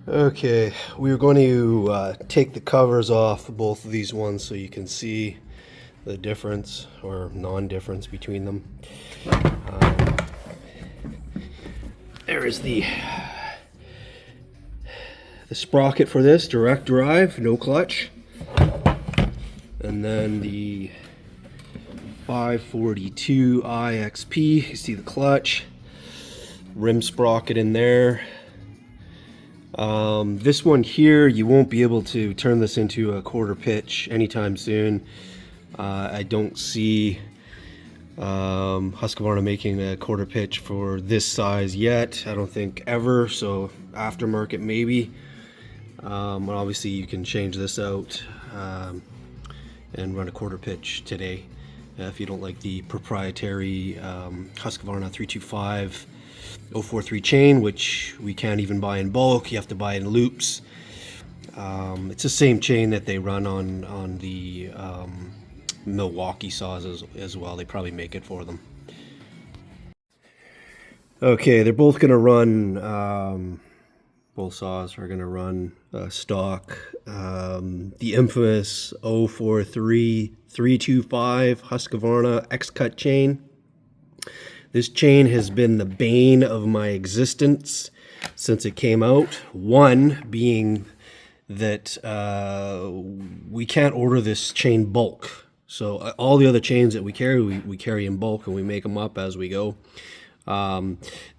Okay, we're going to take the covers off both of these ones so you can see the difference or non-difference between them. There is the sprocket for this, direct drive, no clutch. And then the 542ixp, you see the clutch, rim sprocket in there. This one here, you won't be able to turn this into a quarter pitch anytime soon. I don't see Husqvarna making a quarter pitch for this size yet. I don't think ever, so aftermarket maybe. But obviously you can change this out and run a quarter pitch today if you don't like the proprietary Husqvarna 325.043 chain, which we can't even buy in bulk. You have to buy in loops. It's the same chain that they run on the Milwaukee saws as well. They probably make it for them. Okay, they're both going to run, both saws are going to run stock. The infamous 043325 Husqvarna X-Cut chain. This chain has been the bane of my existence since it came out. One being that we can't order this chain bulk. So all the other chains that we carry in bulk, and we make them up as we go.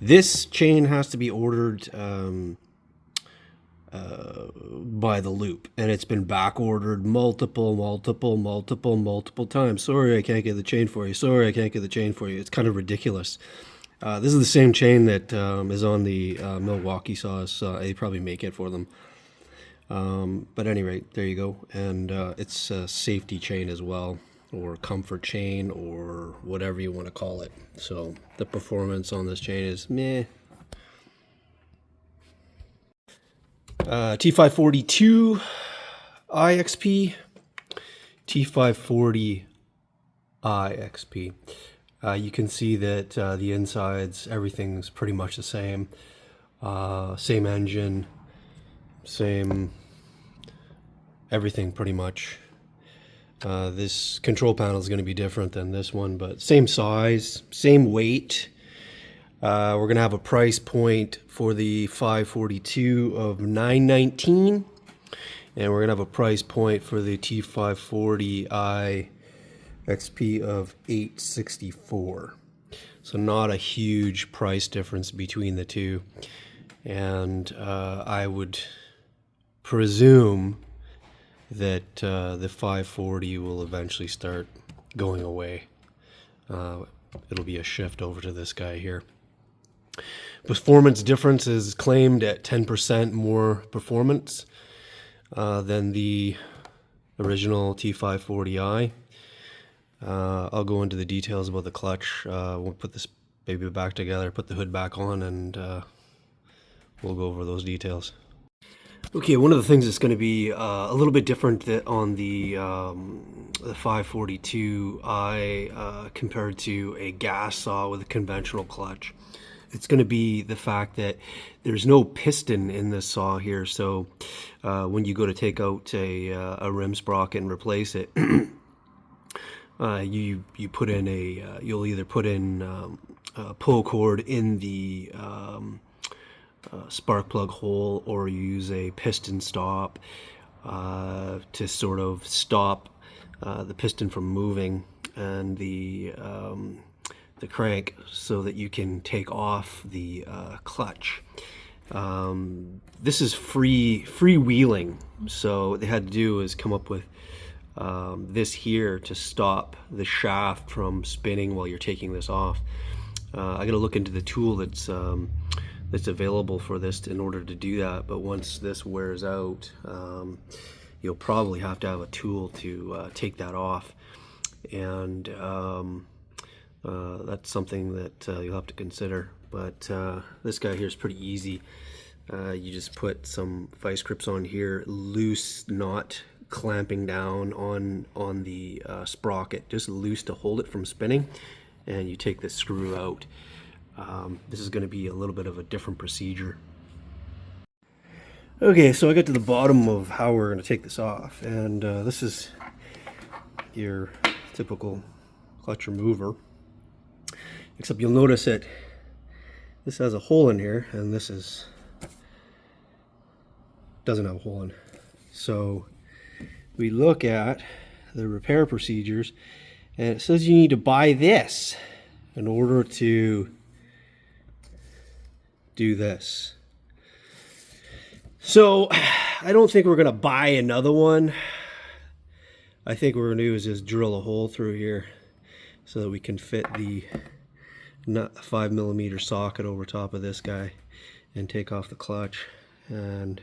This chain has to be ordered by the loop, and it's been back ordered multiple times. Sorry, I can't get the chain for you. Sorry, I can't get the chain for you. It's kind of ridiculous. This is the same chain that is on the Milwaukee saws. They probably make it for them. But at any rate, there you go. And it's a safety chain as well, or comfort chain, or whatever you want to call it. So the performance on this chain is meh. T542ixp, T540ixp. You can see that the insides, everything's pretty much the same. Same engine, same everything pretty much. This control panel is going to be different than this one, but same size, same weight. We're going to have a price point for the 542 of $919, and we're going to have a price point for the T540i XP of $864. So not a huge price difference between the two, and I would presume that the 540 will eventually start going away. It'll be a shift over to this guy here. Performance difference is claimed at 10% more performance than the original T540i. I'll go into the details about the clutch. We'll put this baby back together, put the hood back on, and we'll go over those details. Okay, one of the things that's going to be a little bit different on the 542i compared to a gas saw with a conventional clutch. It's going to be the fact that there's no piston in this saw here. So when you go to take out a rim sprocket and replace it, you put in you'll either put in a pull cord in the spark plug hole, or you use a piston stop to sort of stop the piston from moving, and the crank, so that you can take off the clutch. This is freewheeling, so what they had to do is come up with this here to stop the shaft from spinning while you're taking this off. I got to look into the tool that's available for this in order to do that, but once this wears out, you'll probably have to have a tool to take that off, and that's something that you'll have to consider. But this guy here is pretty easy. You just put some vice grips on here, loose, not clamping down on the sprocket, just loose to hold it from spinning, and you take this screw out. This is going to be a little bit of a different procedure. Okay, so I got to the bottom of how we're going to take this off, and this is your typical clutch remover, except you'll notice that this has a hole in here, and this doesn't have a hole in. So we look at the repair procedures, and it says you need to buy this in order to do this. So I don't think we're going to buy another one. I think what we're going to do is just drill a hole through here so that we can fit the 5mm socket over top of this guy and take off the clutch and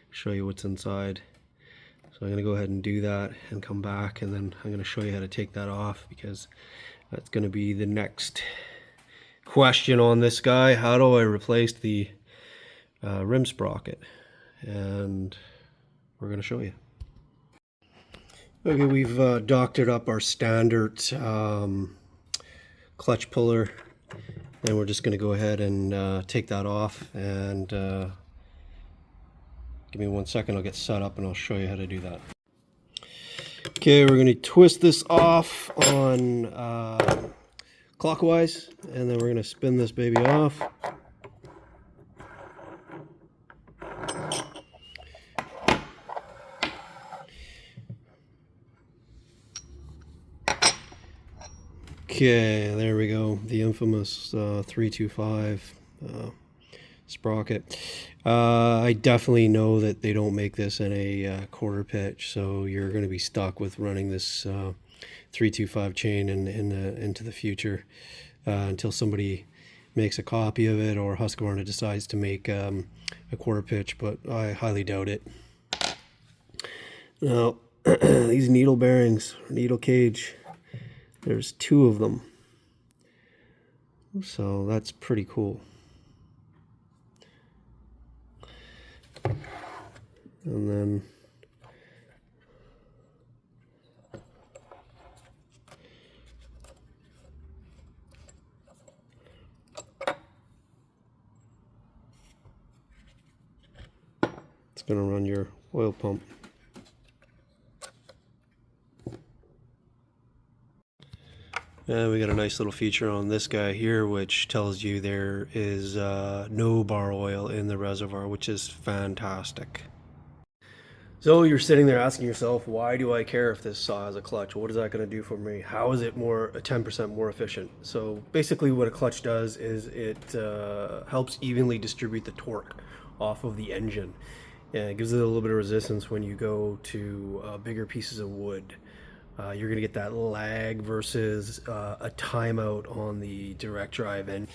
show you what's inside. So I'm going to go ahead and do that and come back, and then I'm going to show you how to take that off, because that's going to be the next question on this guy. How do I replace the rim sprocket? And we're going to show you. Okay, we've doctored up our standard clutch puller, and we're just going to go ahead and take that off. And give me 1 second, I'll get set up and I'll show you how to do that. Okay, we're going to twist this off on clockwise, and then we're going to spin this baby off. Okay, there we go. The infamous 325 sprocket. I definitely know that they don't make this in a quarter pitch, so you're going to be stuck with running this 325 chain into the future until somebody makes a copy of it, or Husqvarna decides to make a quarter pitch, but I highly doubt it. Now, these needle bearings, needle cage, there's 2 of them, so that's pretty cool. And then it's going to run your oil pump. And we got a nice little feature on this guy here, which tells you there is no bar oil in the reservoir, which is fantastic. So you're sitting there asking yourself, why do I care if this saw has a clutch? What is that going to do for me? How is it 10% more efficient? So basically what a clutch does is it helps evenly distribute the torque off of the engine. And it gives it a little bit of resistance when you go to bigger pieces of wood. You're going to get that lag versus a timeout on the direct drive. And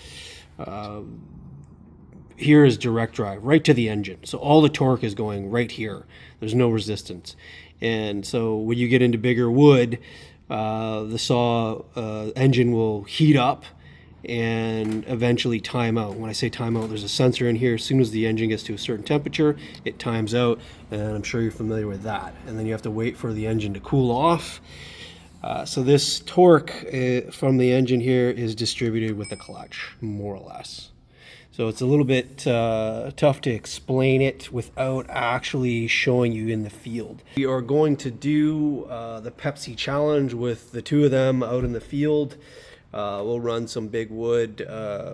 here is direct drive, right to the engine. So all the torque is going right here. There's no resistance. And so when you get into bigger wood, the saw engine will heat up and eventually time out. When I say time out, there's a sensor in here. As soon as the engine gets to a certain temperature, it times out, and I'm sure you're familiar with that. And then you have to wait for the engine to cool off. So this torque from the engine here is distributed with the clutch, more or less. So it's a little bit tough to explain it without actually showing you in the field. We are going to do the Pepsi challenge with the 2 of them out in the field. We'll run some big wood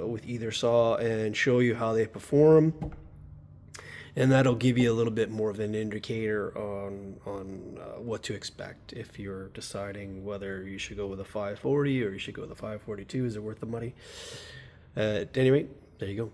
with either saw and show you how they perform, and that'll give you a little bit more of an indicator on what to expect if you're deciding whether you should go with a 540 or you should go with a 542. Is it worth the money? At any rate, there you go.